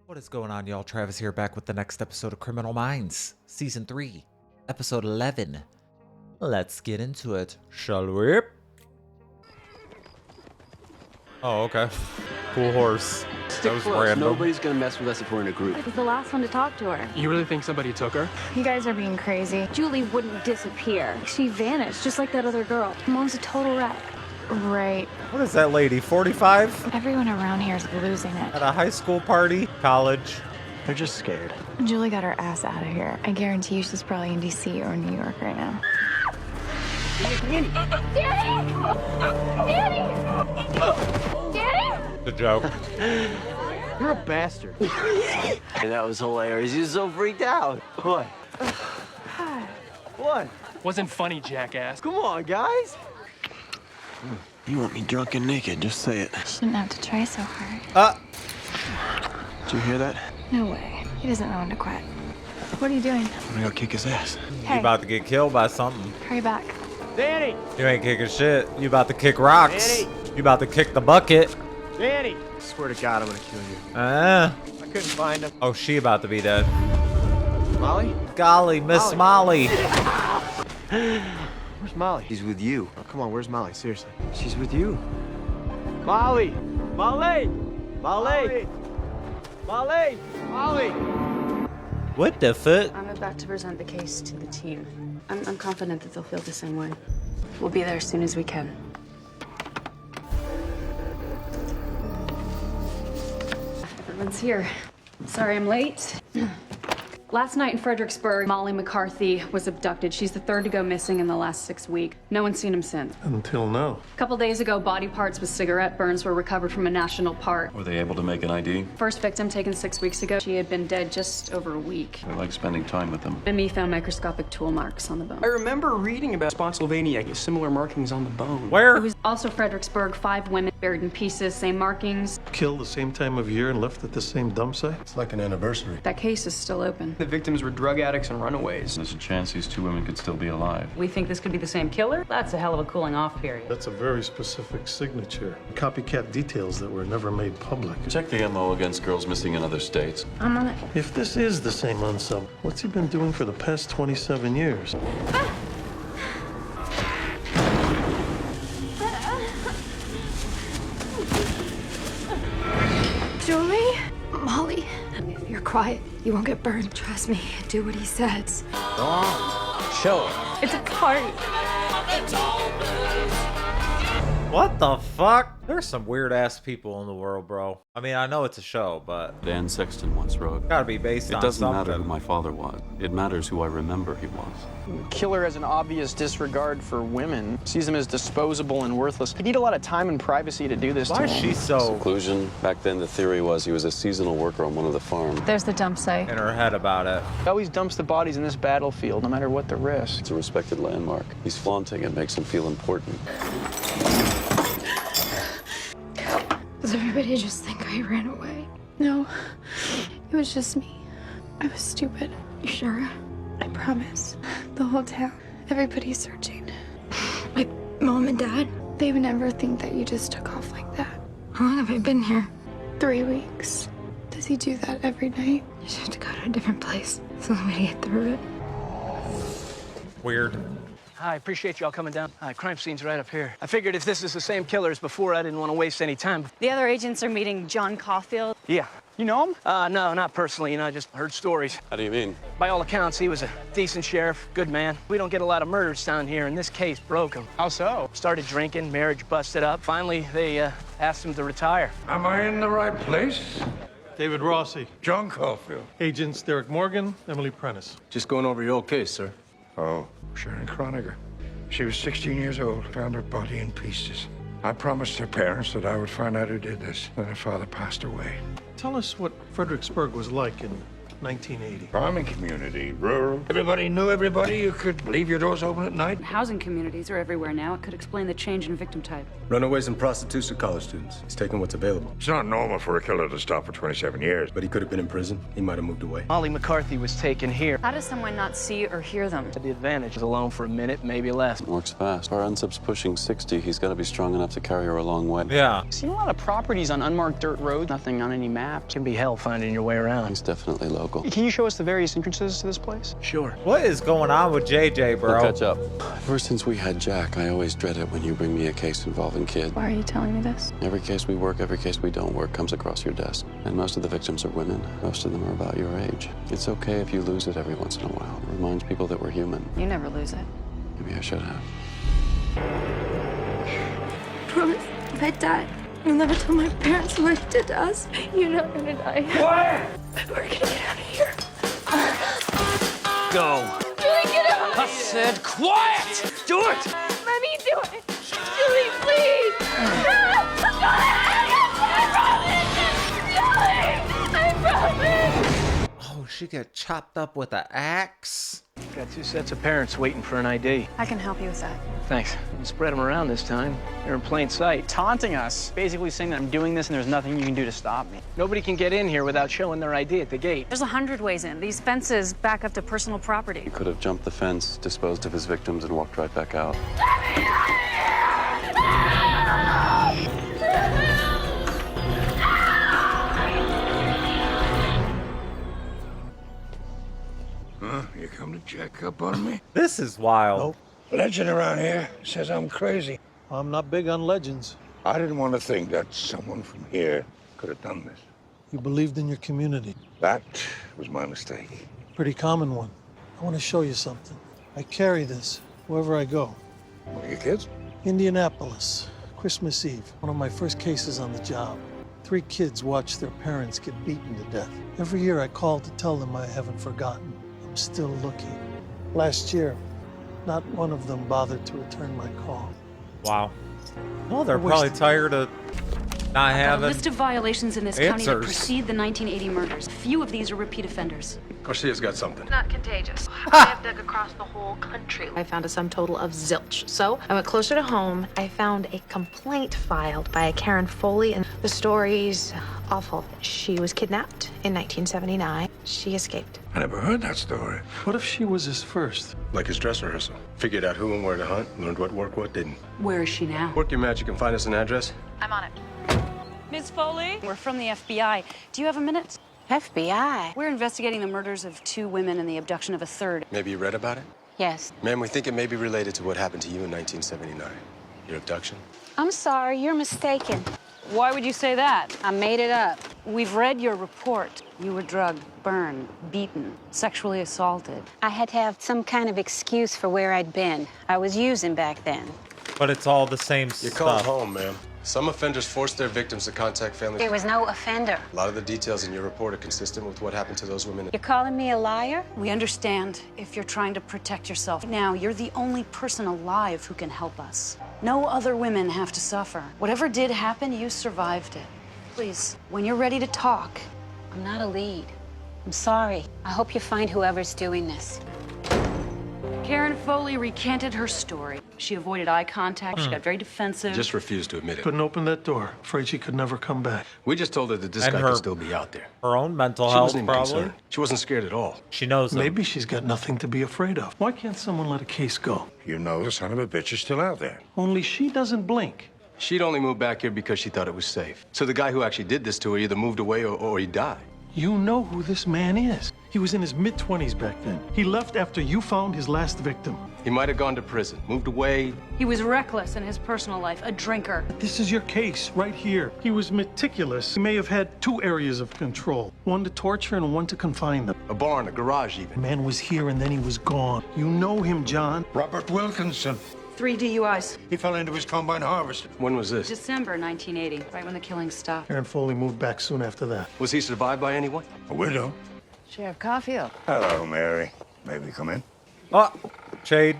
What is going on, y'all? Travis here, back with the next episode of Criminal Minds, Season 3, Episode 11. Let's get into it, shall we? Oh, okay. Cool horse. That was random. Nobody's gonna mess with us if we're in a group. I was the last one to talk to her. You really think somebody took her? You guys are being crazy. Julie wouldn't disappear. She vanished, just like that other girl. Mom's a total wreck. Right. What is that lady, 45? Everyone around here is losing it. At a high school party? College? They're just scared. Julie got her ass out of here. I guarantee you she's probably in D.C. or New York right now. Danny! The joke. You're a bastard. That was hilarious. You're so freaked out. What? What? Wasn't funny, jackass. Come on, guys. You want me drunk and naked, just say it. Shouldn't have to try so hard. Did you hear that? No way. He doesn't know when to quit. What are you doing? I'm gonna go kick his ass. Hey, You about to get killed by something. hurry back. Danny! You ain't kicking shit. You about to kick rocks. Danny! You about to kick the bucket. Danny! I swear to God, I'm gonna kill you. I couldn't find him. Oh, she about to be dead. Molly? Golly, Miss Molly. Where's Molly? She's with you. Oh, come on, where's Molly? Seriously. She's with you. Molly! Molly! Molly! Molly! Molly! What the fuck? I'm about to present the case to the team. I'm confident that they'll feel the same way. We'll be there as soon as we can. Everyone's here. Sorry I'm late. Last night in Fredericksburg, Molly McCarthy was abducted. She's the third to go missing in the last 6 weeks. No one's seen him since. Until now. A couple days ago, body parts with cigarette burns were recovered from a national park. Were they able to make an ID? First victim taken 6 weeks ago. She had been dead just over a week. I like spending time with them. And me found microscopic tool marks on the bone. I remember reading about Spotsylvania, similar markings on the bone. Where? It was also Fredericksburg, 5 women buried in pieces, same markings. Killed the same time of year and left at the same dump site? It's like an anniversary. That case is still open. The victims were drug addicts and runaways. There's a chance these two women could still be alive. We think this could be the same killer? That's a hell of a cooling off period. That's a very specific signature. Copycat details that were never made public. Check the MO against girls missing in other states. I'm on it. If this is the same unsub, what's he been doing for the past 27 years? Julie? Molly, if you're quiet, you won't get burned. Trust me. Do what he says. Show. It's a party. What the fuck? There's some weird ass people in the world, bro. I mean, I know it's a show, but Dan Sexton once wrote, gotta be based "It on doesn't something. matter who my father was. It matters who I remember he was." Killer has an obvious disregard for women, sees them as disposable and worthless. You need a lot of time and privacy to do this Why to is him. she so Seclusion. Back then, the theory was he was a seasonal worker on one of the farms. There's the dump site. in her head about it? He always dumps the bodies in this battlefield, no matter what the risk. It's a respected landmark. He's flaunting it, makes him feel important. Does everybody just think I ran away? No, it was just me. I was stupid. You sure? I promise. The whole town, everybody's searching. My mom and dad, they would never think that you just took off like that. How long have I been here? 3 weeks. Does he do that every night? You just have to go to a different place. It's the only way to get through it. Weird. I appreciate y'all coming down. Crime scene's right up here. I figured if this is the same killer as before, I didn't want to waste any time. The other agents are meeting John Caulfield. Yeah. You know him? No, not personally. I just heard stories. How do you mean? By all accounts, he was a decent sheriff, good man. We don't get a lot of murders down here, and this case broke him. How so? Started drinking, marriage busted up. Finally, they asked him to retire. Am I in the right place? David Rossi. John Caulfield. Agents Derek Morgan, Emily Prentice. Just going over your old case, sir. Oh, Sharon Croniger. She was 16 years old, found her body in pieces. I promised her parents that I would find out who did this. Then her father passed away. Tell us what Fredericksburg was like in 1980. Farming community, rural. Everybody knew everybody. You could leave your doors open at night. Housing communities are everywhere now. It could explain the change in victim type. Runaways and prostitutes are college students. He's taking what's available. It's not normal for a killer to stop for 27 years. But he could have been in prison. He might have moved away. Molly McCarthy was taken here. How does someone not see or hear them? The advantage is alone for a minute, maybe less. Works fast. If our NSIP's pushing 60, he's got to be strong enough to carry her a long way. Yeah. Seen a lot of properties on unmarked dirt roads, nothing on any maps. Can be hell finding your way around. He's definitely local. Can you show us the various entrances to this place? Sure. What is going on with JJ, bro? We'll catch up. Ever since we had Jack, I always dread it when you bring me a case involving kids. Why are you telling me this? Every case we work, every case we don't work comes across your desk. And most of the victims are women. Most of them are about your age. It's okay if you lose it every once in a while. It reminds people that we're human. You never lose it. Maybe I should have. Promise, if I die, you'll never tell my parents what he did to us. You're not gonna die. Quiet! We're gonna get out of here. Go. Julie, get out! I said quiet! Do it! Let me do it! Julie, please! I promise! Oh, she got chopped up with an axe? Got 2 sets of parents waiting for an ID. I can help you with that. Thanks. You spread them around this time. They're in plain sight. Taunting us, basically saying that I'm doing this and there's nothing you can do to stop me. Nobody can get in here without showing their ID at the gate. There's 100 ways in. These fences back up to personal property. He could have jumped the fence, disposed of his victims, and walked right back out. Huh? You come to check up on me? This is wild. Nope. Legend around here says I'm crazy. I'm not big on legends. I didn't want to think that someone from here could have done this. You believed in your community. That was my mistake. Pretty common one. I want to show you something. I carry this wherever I go. One of your kids? Indianapolis, Christmas Eve. One of my first cases on the job. 3 kids watched their parents get beaten to death. Every year I call to tell them I haven't forgotten. I'm still looking. Last year, not one of them bothered to return my call. Wow. Well, they're I wish probably they- tired of not A having list of violations in this county that answers. precede the 1980 murders. Few of these are repeat offenders. Garcia's got something. Not contagious. I have dug across the whole country. I found a sum total of zilch. So I went closer to home. I found a complaint filed by a Karen Foley, and the story's awful. She was kidnapped in 1979. She escaped. I never heard that story. What if she was his first? Like his dress rehearsal. Figured out who and where to hunt, learned what worked, what didn't. Where is she now? Work your magic and find us an address. I'm on it. Ms. Foley? We're from the FBI. Do you have a minute? FBI? We're investigating the murders of 2 women and the abduction of a 3rd. Maybe you read about it? Yes. Ma'am, we think it may be related to what happened to you in 1979. Your abduction? I'm sorry, you're mistaken. Why would you say that? I made it up. We've read your report. You were drugged, burned, beaten, sexually assaulted. I had to have some kind of excuse for where I'd been. I was using back then. But it's all the same You're stuff. called home, ma'am. Some offenders force their victims to contact families. There was no offender. A lot of the details in your report are consistent with what happened to those women. You're calling me a liar? We understand if you're trying to protect yourself. Now, you're the only person alive who can help us. No other women have to suffer. Whatever did happen, you survived it. Please, when you're ready to talk. I'm not a lead. I'm sorry. I hope you find whoever's doing this. Karen Foley recanted her story. She avoided eye contact. She got very defensive. Just refused to admit it. Couldn't open that door. Afraid she could never come back. We just told her that this And guy her- could still be out there. Her own mental She health, wasn't even probably. concerned. She wasn't scared at all. She knows him. Maybe she's got nothing to be afraid of. Why can't someone let a case go? You know the son of a bitch is still out there. Only she doesn't blink. She'd only moved back here because she thought it was safe. So the guy who actually did this to her either moved away or he died. You know who this man is. He was in his mid-20s back then. He left after you found his last victim. He might have gone to prison, moved away. He was reckless in his personal life, a drinker. This is your case right here. He was meticulous. He may have had 2 areas of control. One to torture and one to confine them. A barn, a garage The even. man was here and then he was gone. You know him, John. Robert Wilkinson. 3 DUIs. He fell into his combine harvest. When was this? December 1980, right when the killing stopped. Karen Foley moved back soon after that. Was he survived by anyone? A widow. Sheriff Caulfield. Hello, Mary. May we come in? Oh, Shade.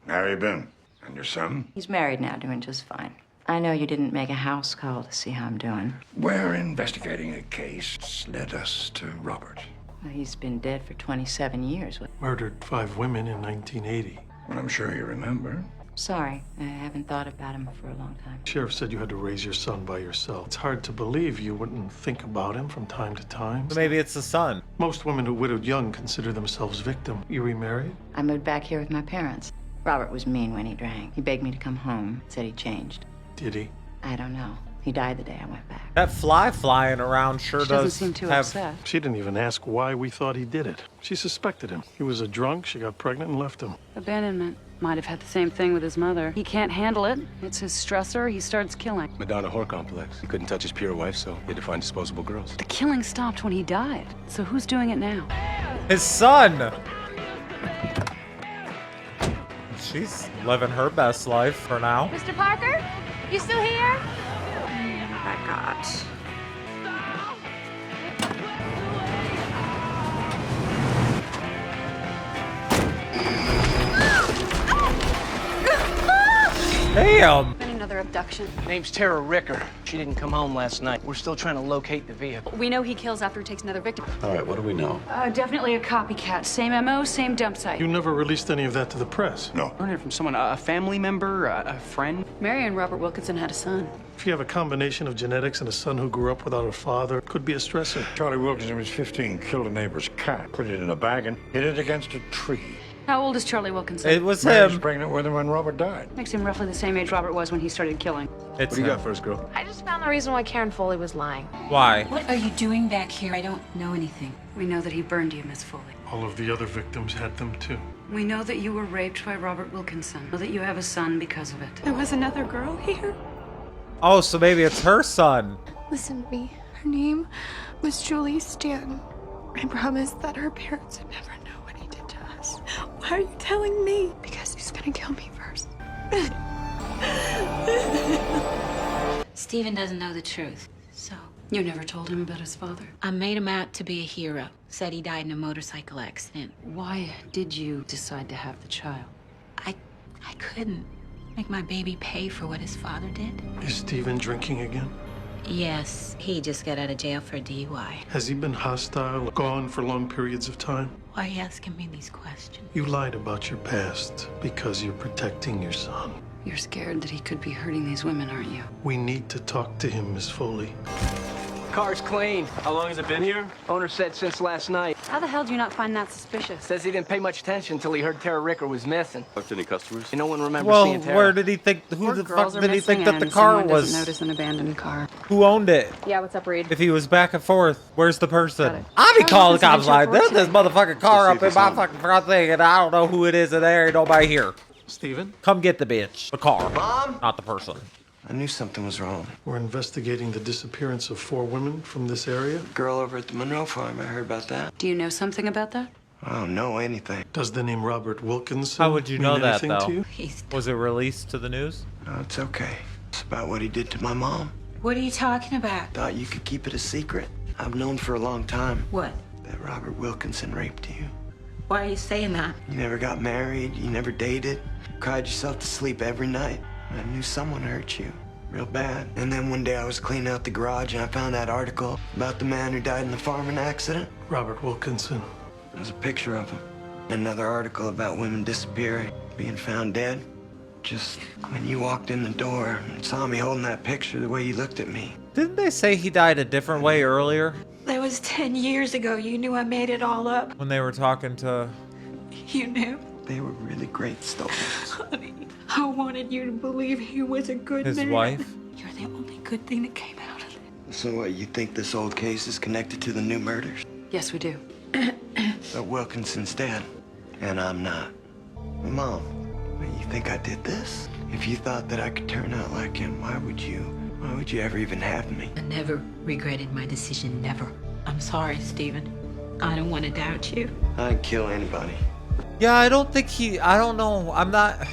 How you been? And your son? He's married now, doing just fine. I know you didn't make a house call to see how I'm doing. We're investigating a case that led us to Robert. Well, he's been dead for 27 years. Murdered 5 women in 1980. Well, I'm sure you remember. Sorry, I haven't thought about him for a long time. Sheriff said you had to raise your son by yourself. It's hard to believe you wouldn't think about him from time to time. Maybe it's the son. Most women who widowed young consider themselves victim. You remarried? I moved back here with my parents. Robert was mean when he drank. He begged me to come home, said he changed. Did he? I don't know. He died the day I went back. That fly flying around sure She doesn't does seem too have... upset. She didn't even ask why we thought he did it. She suspected him. He was a drunk, she got pregnant and left him. Abandonment. Might have had the same thing with his mother. He can't handle it. It's his stressor. He starts killing. Madonna whore complex. He couldn't touch his pure wife, so he had to find disposable girls. The killing stopped when he died. So who's doing it now? His son! She's living her best life for now. Mr. Parker, you still here? Oh my God. Damn! Been another abduction. Name's Tara Ricker. She didn't come home last night. We're still trying to locate the vehicle. We know he kills after he takes another victim. All right, what do we know? Definitely a copycat. Same MO, same dump site. You never released any of that to the press. No. Learned it from someone, a family member, a friend. Mary and Robert Wilkinson had a son. If you have a combination of genetics and a son who grew up without a father, it could be a stressor. Charlie Wilkinson was 15, killed a neighbor's cat, put it in a bag, and hid it against a tree. How old is Charlie Wilkinson? It was Mary was him. pregnant with him when Robert died. Makes him roughly the same age Robert was when he started killing. It's What do you him. got first, girl? I just found the reason why Karen Foley was lying. Why? What are you doing back here? I don't know anything. We know that he burned you, Miss Foley. All of the other victims had them too. We know that you were raped by Robert Wilkinson. Know that you have a son because of it. There was another girl here. Oh, so maybe it's her son. Listen to me. Her name was Julie Stanton. I promised that her parents would never know what he did to us. Why are you telling me? Because he's gonna kill me first. Steven doesn't know the truth, so You never told him about his father? I made him out to be a hero. Said he died in a motorcycle accident. Why did you decide to have the child? I couldn't make my baby pay for what his father did. Is Steven drinking again? Yes, he just got out of jail for DUI. Has he been hostile, gone for long periods of time? Why are you asking me these questions? You lied about your past because you're protecting your son. You're scared that he could be hurting these women, aren't you? We need to talk to him, Miss Foley. Car's clean. How long has it been here? Owner said since last night. How the hell do you not find that suspicious? Says he didn't pay much attention until he heard Tara Ricker was missing. Talked to any customers? No one remembers Well, seeing Tara. where did he think? Who More the girls fuck are did he think missing that the and car someone was? doesn't notice an abandoned car. Who owned it? Yeah, what's up, Reed? If he was back and forth, where's the Got person? it. I be Charlie calling the Wilkinson cops like, went to there's this work motherfucking car Let's up see in if my it's fucking front thing, and I don't know who it is, and there ain't nobody here. Steven? Come get the bitch. The car. Mom? Not the person. I knew something was wrong. We're investigating the disappearance of 4 women from this area. Girl over at the Monroe farm, I heard about that. Do you know something about that? I don't know anything. Does the name Robert Wilkinson How would you mean know that, anything though? to you? Was it released to the news? No, it's okay. It's about what he did to my mom. What are you talking about? Thought you could keep it a secret. I've known for a long time What? that Robert Wilkinson raped you. Why are you saying that? You never got married, you never dated, cried yourself to sleep every night. I knew someone hurt you. Real bad. And then one day I was cleaning out the garage and I found that article about the man who died in the farming accident. Robert Wilkinson. There's a picture of him. Another article about women disappearing, being found dead. Just when you walked in the door and saw me holding that picture, the way you looked at me. Didn't they say he died a different way earlier That was 10 years ago. You knew I made it all up. when they were talking to... You knew. They were really great stories. Honey, I wanted you to believe he was a good His man. wife? You're the only good thing that came out of it. So what, you think this old case is connected to the new murders? Yes, we do. But Wilkinson's dead, and I'm not. Mom, you think I did this? If you thought that I could turn out like him, why would you ever even have me? I never regretted my decision, never. I'm sorry, Steven. I don't want to doubt you. I'd kill anybody. Yeah, I don't think he... I don't know. I'm not...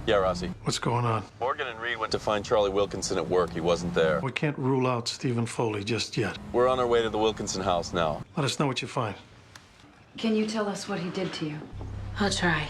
Yeah, Rossi. What's going on? Morgan and Reed went to find Charlie Wilkinson at work. He wasn't there. We can't rule out Stephen Foley just yet. We're on our way to the Wilkinson house now. Let us know what you find. Can you tell us what he did to you? I'll try.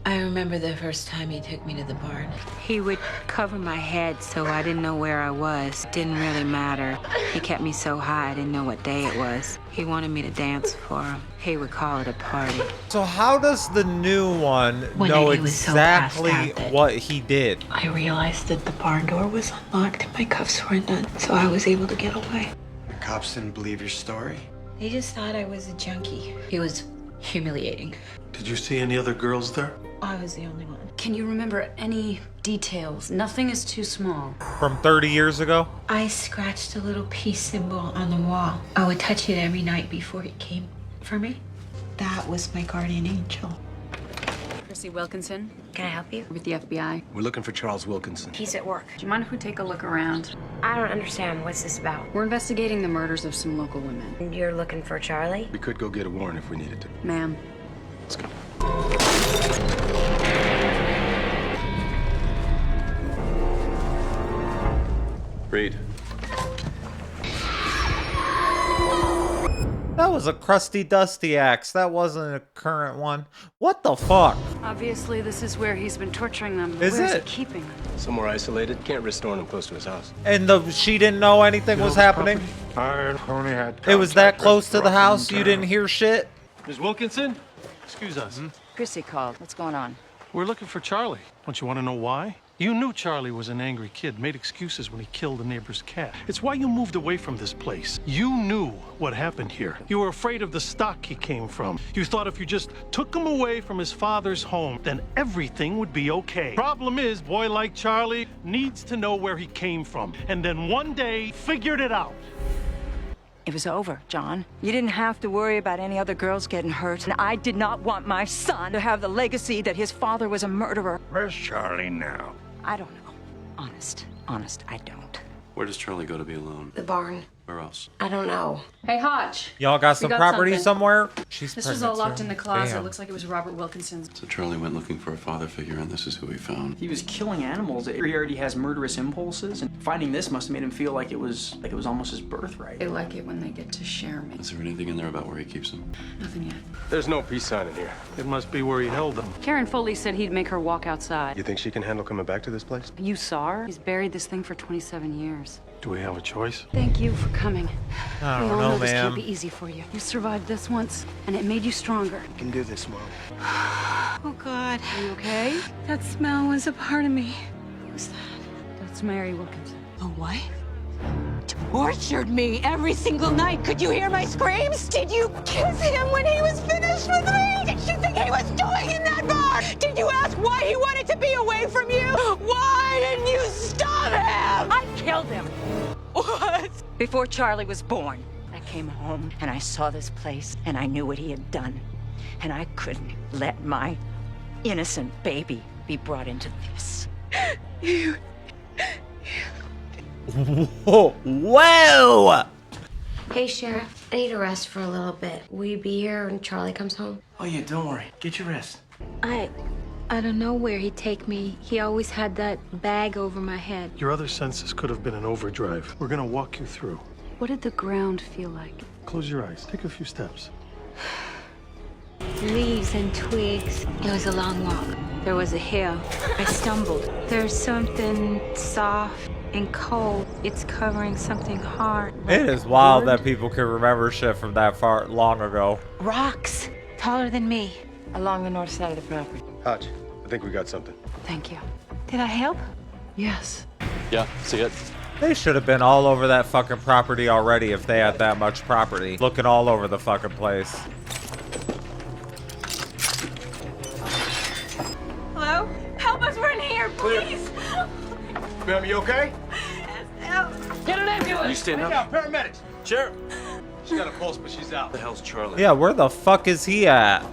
I remember the first time he took me to the barn. He would cover my head so I didn't know where I was. Didn't really matter. He kept me so high I didn't know what day it was. He wanted me to dance for him. He would call it a party. So how does the new one know exactly what he did? I realized that the barn door was unlocked and my cuffs were undone, so I was able to get away. The cops didn't believe your story? They just thought I was a junkie. It was humiliating. Did you see any other girls there? I was the only one. Can you remember any details? Nothing is too small. From 30 years ago? I scratched a little peace symbol on the wall. I would touch it every night before he came for me. That was my guardian angel. Chrissy Wilkinson. Can I help you? With the FBI. We're looking for Charles Wilkinson. He's at work. Do you mind if we take a look around? I don't understand. What's this about? We're investigating the murders of some local women. And you're looking for Charlie? We could go get a warrant if we needed to. Ma'am. Let's go. Reed. That was a crusty dusty axe. That wasn't a current one. What the fuck? Obviously, this is where he's been torturing them. Is Where's it? he keeping them? Somewhere isolated. Can't risk storing them close to his house. And she didn't know anything was happening? I only had It was that contact close with to the house? You Brooklyn. didn't hear shit? Ms. Wilkinson? Excuse us. Chrissy called. What's going on? We're looking for Charlie. Don't you want to know why? You knew Charlie was an angry kid, made excuses when he killed a neighbor's cat. It's why you moved away from this place. You knew what happened here. You were afraid of the stock he came from. You thought if you just took him away from his father's home, then everything would be okay. Problem is, boy like Charlie needs to know where he came from, and then one day figured it out. It was over, John. You didn't have to worry about any other girls getting hurt, and I did not want my son to have the legacy that his father was a murderer. Where's Charlie now? I don't know. Honest, I don't. Where does Charlie go to be alone? The barn. Where else? I don't know. Hey, Hodge. Y'all got some property something. somewhere? She's This was all pregnant, locked so- in the closet. Damn. Looks like it was Robert Wilkinson's. So Charlie went looking for a father figure, and this is who he found. He was killing animals. He already has murderous impulses, and finding this must have made him feel like it was almost his birthright. They like it when they get to share me. Is there anything in there about where he keeps them? Nothing yet. There's no peace sign in here. It must be where he held them. Karen Foley said he'd make her walk outside. You think she can handle coming back to this place? You saw her? He's buried this thing for 27 years. Do we have a choice? Thank you for coming. I We don't all know, know this ma'am. can't be easy for you. You survived this once, and it made you stronger. You can do this, Mom. Oh, God. Are you okay? That smell was a part of me. Who's that? That's Mary Wilkinson. A what? Tortured me every single night. Could you hear my screams? Did you kiss him when he was finished with me? Did you think he was doing in that bar? Did you ask why he wanted to be away from you? Why didn't you stop him? I killed him. What? Before Charlie was born. I came home and I saw this place and I knew what he had done. And I couldn't let my innocent baby be brought into this. Whoa! Whoa! Hey, Sheriff. I need a rest for a little bit. Will you be here when Charlie comes home? Oh, yeah, don't worry. Get your rest. I don't know where he'd take me. He always had that bag over my head. Your other senses could have been in overdrive. We're gonna walk you through. What did the ground feel like? Close your eyes. Take a few steps. Leaves and twigs. It was a long walk. There was a hill. I stumbled. There's something soft and cold. It's covering something hard. It is wild that people can remember shit from that far long ago. Rocks. Taller than me. Along the north side of the property. Hodge, I think we got something. Thank you. Did I help? Yes. Yeah, see it? They should have been all over that fucking property already if they had that much property. Looking all over the fucking place. Hello? Help us, we're in here, please. Ma'am, you okay? Help. Get an ambulance! You stand up. Down, paramedics! Sheriff! She's got a pulse, but she's out. The hell's Charlie? Yeah, where the fuck is he at?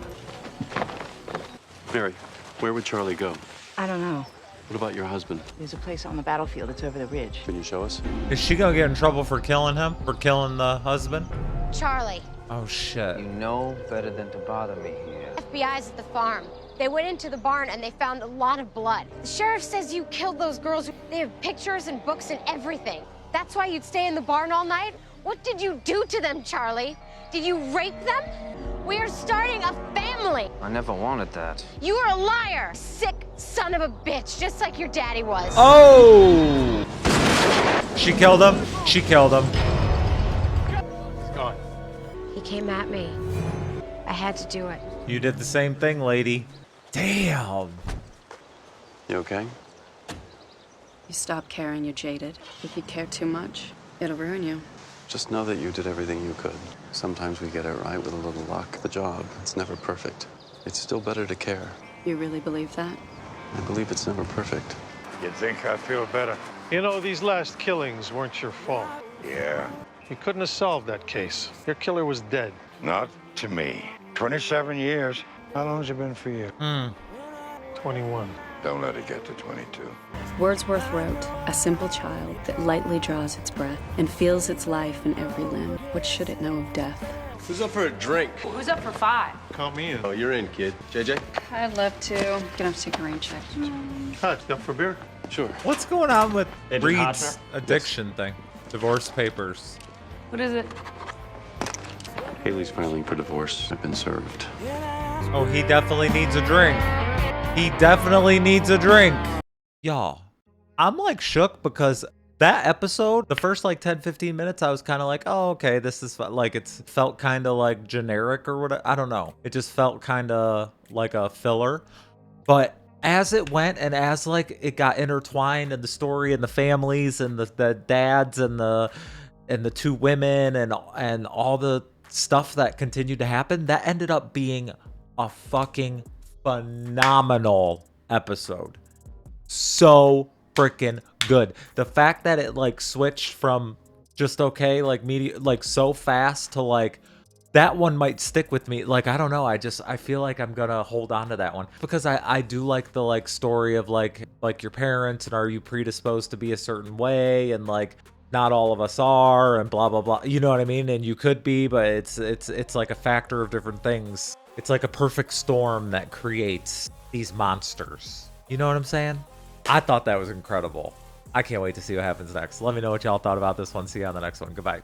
Mary, where would Charlie go? I don't know. What about your husband? There's a place on the battlefield that's over the ridge. Can you show us? Is she gonna get in trouble for killing him? For killing the husband? Charlie, Oh shit. You know better than to bother me here. FBI's at the farm. They went into the barn and they found a lot of blood. The sheriff says you killed those girls. They have pictures and books and everything. That's why you'd stay in the barn all night? What did you do to them, Charlie? Did you rape them? We are starting a family. I never wanted that. You are a liar. Sick son of a bitch, just like your daddy was. Oh! She killed him. She killed him. He's gone. He came at me. I had to do it. You did the same thing, lady. Damn. You okay? You stop caring, you're jaded. If you care too much, it'll ruin you. Just know that you did everything you could. Sometimes we get it right with a little luck. The job, it's never perfect. It's still better to care. You really believe that? I believe it's never perfect. You'd think I'd feel better. You know, these last killings weren't your fault. Yeah, You couldn't have solved that case. Your killer was dead. not to me. 27 years. How long's it been for you? 21. Don't let it get to 22. Wordsworth wrote, "A simple child that lightly draws its breath and feels its life in every limb. What should it know of death?" Who's up for a drink? Who's up for 5? Count me in. Oh, you're in, kid. JJ? I'd love to. Gonna have to take a rain check. Hutch, up for beer? Sure. What's going on with They did hot Reed's for addiction thing? Divorce papers. What is it? Haley's filing for divorce. I've been served. Oh, he definitely needs a drink. He definitely needs a drink. Y'all, I'm like shook because that episode, the first like 10-15 minutes, I was kind of like, oh, okay, this is like, it's felt kind of like generic or whatever. I don't know. It just felt kind of like a filler. But as it went and as like it got intertwined in the story and the families and the dads and the two women and all the stuff that continued to happen, that ended up being a fucking phenomenal episode. So freaking good. The fact that it like switched from just okay, like media, like so fast to like that one might stick with me. Like, I don't know. I feel like I'm gonna hold on to that one because I do like the like story of like your parents and are you predisposed to be a certain way and like not all of us are and blah blah blah. You know what I mean? And you could be, but it's like a factor of different things. It's like a perfect storm that creates these monsters. You know what I'm saying? I thought that was incredible. I can't wait to see what happens next. Let me know what y'all thought about this one. See you on the next one. Goodbye.